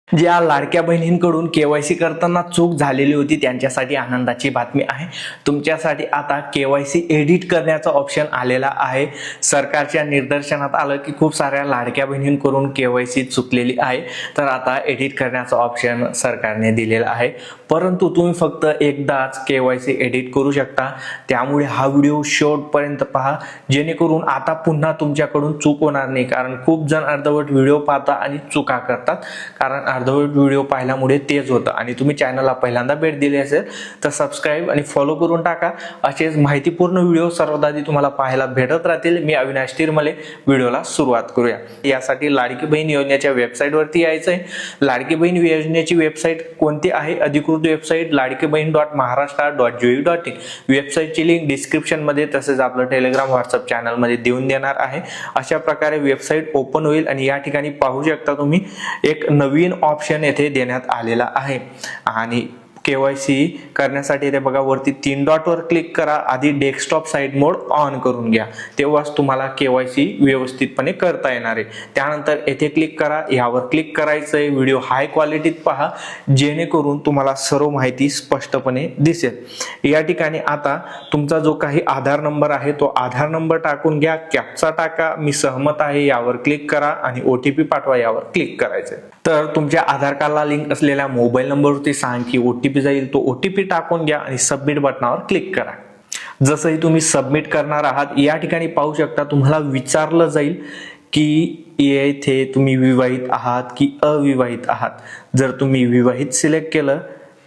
ज्या लाडक्या बहिणींकडून केवायसी करताना चूक झालेली होती त्यांच्यासाठी आनंदाची बातमी आहे। तुमच्यासाठी आता केवायसी एडिट करण्याचा ऑप्शन आलेला आहे। सरकारच्या निदर्शनात आलं की खूप साऱ्या लाडक्या बहिणींकडून केवायसी चुकलेली आहे, तर आता एडिट करण्याचा ऑप्शन सरकारने दिलेला आहे। परंतु तुम्ही फक्त एकदाच केवायसी एडिट करू शकता, त्यामुळे हा व्हिडिओ शेवटपर्यंत पहा, जेणेकरून आता पुन्हा तुमच्याकडून चूक होणार नाही। कारण खूप जण अर्धवट व्हिडिओ पाहतात आणि चुका करतात, कारण अर्धवट व्हिडिओ पाहिल्यामुळे तेच होतं। आणि तुम्ही चॅनलला पहिल्यांदा भेट दिली असेल तर सबस्क्राइब आणि फॉलो करून टाका। असेच माहितीपूर्ण व्हिडिओ सर्वात आधी तुम्हाला पाहायला भेटत राहतील। मी अविनाश तिरमले, व्हिडिओला सुरुवात करूया। यासाठी लाडकी बहीण योजनेच्या वेबसाईटवरती यायचं आहे। लाडकी बहीण योजनेची वेबसाईट कोणती आहे? अधिकृत वेबसाईट ladkibahn.maharashtra.gov.in। वेबसाईटची लिंक डिस्क्रिप्शन मध्ये तसेच आपलं टेलिग्राम व्हॉट्सअप चॅनल मध्ये देऊन देणार आहे। अशा प्रकारे वेबसाईट ओपन होईल आणि या ठिकाणी पाहू शकता तुम्ही एक नवीन ऑप्शन येथे देण्यात आलेला आहे। आणि केवायसी करण्यासाठी इथे बघा वरती 3 डॉट वर क्लिक करा। आधी डेस्कटॉप साइड मोड ऑन करून घ्या, तेव्हाच तुम्हाला केवायसी व्यवस्थितपणे करता येणार आहे। त्यानंतर येथे क्लिक करा, यावर क्लिक करायचंय। व्हिडिओ हाय क्वालिटीत पहा, जेणेकरून तुम्हाला सर्व माहिती स्पष्टपणे दिसेल। या ठिकाणी आता तुमचा जो काही आधार नंबर आहे तो आधार नंबर टाकून घ्या, कॅप्चा टाका, मी सहमत आहे यावर क्लिक करा आणि ओटीपी पाठवा यावर क्लिक करायचंय। तर तुमच्या आधार कार्डला लिंक असलेल्या मोबाईल नंबरवरती सांग की ओटीपी जाईल, तो ओटीपी टाकून घ्या आणि सबमिट बटनावर क्लिक करा। जसंही तुम्ही सबमिट करणार आहात, या ठिकाणी पाहू शकता तुम्हाला विचारलं जाईल की येथे तुम्ही विवाहित आहात की अविवाहित आहात। जर तुम्ही विवाहित सिलेक्ट केलं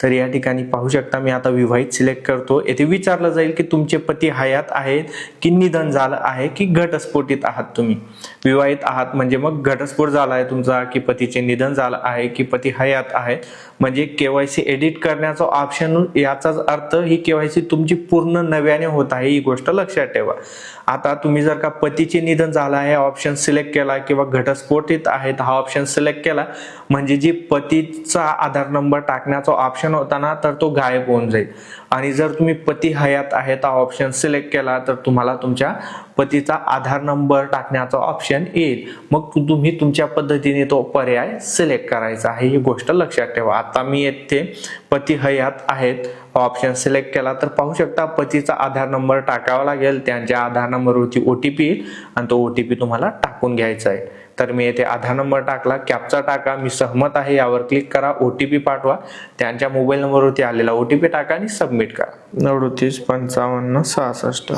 तर या ठिकाणी पाहू शकता मी आता विवाहित सिलेक्ट करतो। येथे विचारलं जाईल की तुमचे पती हयात आहेत की निधन झालं आहे की घटस्फोटित आहात। तुम्ही विवाहित आहात म्हणजे मग घटस्फोट झाला आहे तुमचा, की पतीचे निधन झालं आहे की पती हयात आहेत, म्हणजे केवायसी एडिट करण्याचा ऑप्शन, याचाच अर्थ ही केवायसी तुमची पूर्ण नव्याने होत आहे, ही गोष्ट लक्षात ठेवा। आता तुम्ही जर का पतीचे निधन झालं आहे ऑप्शन सिलेक्ट केला किंवा घटस्फोटित आहेत हा ऑप्शन सिलेक्ट केला, म्हणजे जी पतीचा आधार नंबर टाकण्याचा ऑप्शन होता ना तर तो गायब होऊन जाईल। आणि जर तुम्ही पती हयात आहेत हा ऑप्शन सिलेक्ट केला तर तुम्हाला तुमच्या पतीचा आधार नंबर टाकण्याचा ऑप्शन येईल। मग तुम्ही तुमच्या पद्धतीने तो पर्याय सिलेक्ट करायचा आहे, ही गोष्ट लक्षात ठेवा। आता मी येथे पती हयात आहेत ऑप्शन सिलेक्ट केला तर पाहू शकता पतीचा आधार नंबर टाकावा लागेल, त्यांच्या आधार नंबरवरती ओटीपी येईल आणि तो ओटीपी तुम्हाला टाकून घ्यायचा आहे। तर मी येथे आधार नंबर टाकला, कॅप्चा टाका, मी सहमत आहे यावर क्लिक करा, ओटीपी पाठवा, त्यांच्या मोबाईल नंबरवरती आलेला ओटीपी टाका आणि सबमिट करा। 395566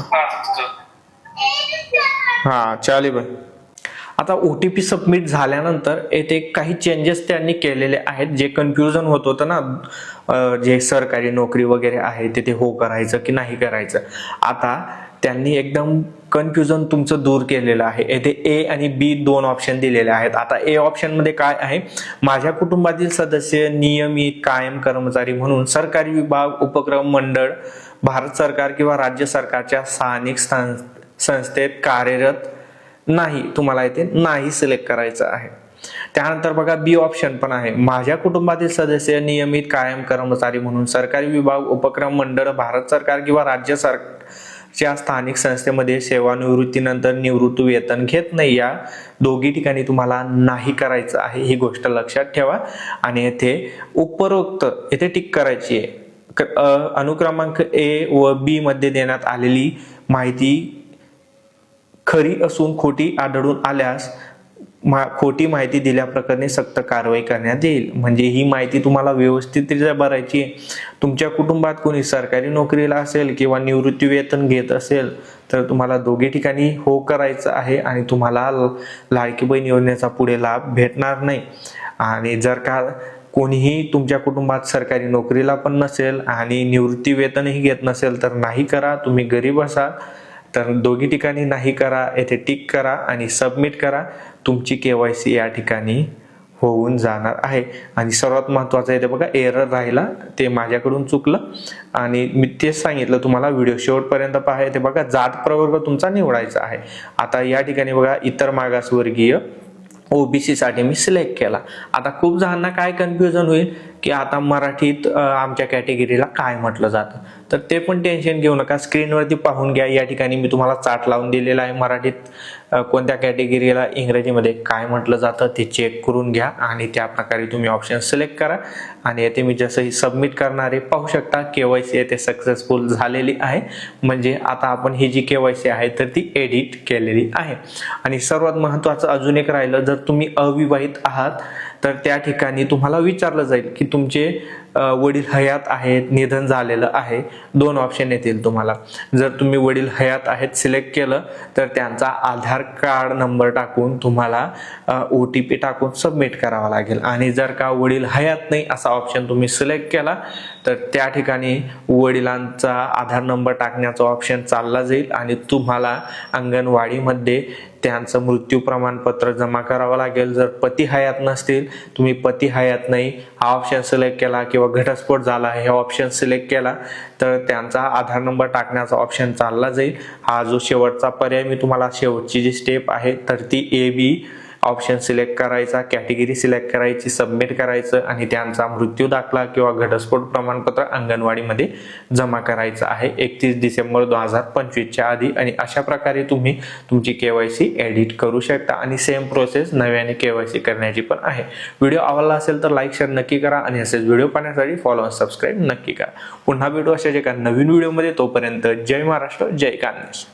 हा चालेल बाय। आता ओटीपी सबमिट झाल्यानंतर येथे काही चेंजेस त्यांनी केलेले आहेत, जे कन्फ्युजन होत होतं ना, जे सरकारी नोकरी वगैरे आहे तिथे हो करायचं की नाही करायचं। आता त्यांनी एकदम कन्फ्युजन तुमचं दूर केलेलं आहे। येथे ए आणि बी 2 ऑप्शन दिलेले आहेत। आता ए ऑप्शन मध्ये काय आहे? माझ्या कुटुंबातील सदस्य नियमित कायम कर्मचारी म्हणून सरकारी विभाग, उपक्रम, मंडळ, भारत सरकार किंवा राज्य सरकारच्या स्थानिक संस्थेत कार्यरत नाही, तुम्हाला इथे नाही सिलेक्ट करायचं आहे। त्यानंतर बघा बी ऑप्शन पण आहे, माझ्या कुटुंबातील सदस्य नियमित कायम कर्मचारी म्हणून सरकारी विभाग, उपक्रम, मंडळ, भारत सरकार किंवा राज्य सरकारच्या स्थानिक संस्थेमध्ये सेवानिवृत्तीनंतर निवृत्ती वेतन घेत नाही, या दोघी ठिकाणी तुम्हाला नाही करायचं आहे, ही गोष्ट लक्षात ठेवा। आणि येथे उपरोक्त येथे टिक करायची आहे। अनुक्रमांक ए व बी मध्ये देण्यात आलेली माहिती खरी असून खोटी आढळून आल्यास खोटी माहिती दिल्याप्रकरणी सक्त कारवाई करण्यात येईल। म्हणजे ही माहिती तुम्हाला व्यवस्थितरित्या भरायची आहे। तुमच्या कुटुंबात कोणी सरकारी नोकरीला असेल किंवा निवृत्ती वेतन घेत असेल तर तुम्हाला दोघी ठिकाणी हो करायचं आहे आणि तुम्हाला लाडकी बहीण योजनेचा पुढे लाभ भेटणार नाही। आणि जर का कोणीही तुमच्या कुटुंबात सरकारी नोकरीला पण नसेल आणि निवृत्ती वेतनही घेत नसेल तर नाही करा, तुम्ही गरीब असाल तर दोघी ठिकाणी नाही करा, येथे टिक करा आणि सबमिट करा। तुमची केवायसी या ठिकाणी होऊन जाणार आहे। आणि सर्वात महत्त्वाचं आहे ते बघा एरर राहिला, ते माझ्याकडून चुकलं आणि मी तेच सांगितलं तुम्हाला, व्हिडिओ शेवटपर्यंत पहा। ते बघा जात प्रवर्ग तुमचा निवडायचा आहे। आता या ठिकाणी बघा इतर मागासवर्गीय ओबीसी साठी मी सिलेक्ट केला। आता खूप जणांना काय कन्फ्युजन होईल की आता मराठीत आमच्या कॅटेगरीला काय म्हटलं जातं, तर ते पण टेन्शन घेऊ नका, स्क्रीनवरती पाहून घ्या. या ठिकाणी मी तुम्हाला चार्ट लावून दिलेला आहे. मराठीत कोणत्या कॅटेगरीला इंग्रजीमध्ये काय म्हटलं जातं ते चेक करून घ्या आणि त्या प्रकारे तुम्ही ऑप्शन सिलेक्ट करा. आणि येथे मी जसंही सबमिट करणारे पाहू शकता KYC येथे सक्सेसफुल झालेली आहे. म्हणजे आता आपण ही जी KYC आहे तर ती एडिट केलेली आहे. आणि सर्वात महत्त्वाचं अजून एक राहिलं, जर तुम्ही अविवाहित आहात तर त्या ठिकाणी तुम्हाला विचारलं जाईल की तुमचे वडील हयात आहेत, निधन झालेलं आहे. 2 ऑप्शन येतील तुम्हाला. जर तुम्ही वडील हयात आहेत सिलेक्ट केलं तर त्यांचा आधार कार्ड नंबर टाकून तुम्हाला OTP टाकून सबमिट करावा लागेल. आणि जर का वडील हयात नाही असा ऑप्शन तुम्ही सिलेक्ट केला तर त्या ठिकाणी वडिलांचा आधार नंबर टाकण्याचा ऑप्शन चालला जाईल आणि तुम्हाला अंगणवाडीमध्ये त्यांचं मृत्यू प्रमाणपत्र जमा करावं लागेल. जर पती हयात नसतील, तुम्ही पती हयात नाही हा ऑप्शन सिलेक्ट केला किंवा घटस्फोट झाला हे ऑप्शन सिलेक्ट केला तर त्यांचा आधार नंबर टाकण्याचा ऑप्शन चालला जाईल. हा जो शेवटचा पर्याय मी तुम्हाला शेवटची जी स्टेप आहे तर ती AB ऑप्शन सिलेक्ट करायचा, कॅटेगरी सिलेक्ट करायची, सबमिट करायचं आणि त्यांचा मृत्यू दाखला किंवा घटस्फोट प्रमाणपत्र अंगणवाडीमध्ये जमा करायचं आहे 31 डिसेंबर 2025च्या आधी. आणि अशा प्रकारे तुम्ही तुमची KYC एडिट करू शकता. आणि सेम प्रोसेस नव्याने KYC करण्याची पण आहे. व्हिडिओ आवडला असेल तर लाईक शेअर नक्की करा आणि असेच व्हिडिओ पाहण्यासाठी फॉलो आणि सबस्क्राईब नक्की करा. पुन्हा भेटू अशाच एका नवीन व्हिडिओमध्ये. तोपर्यंत जय महाराष्ट्र, जय कान्हास.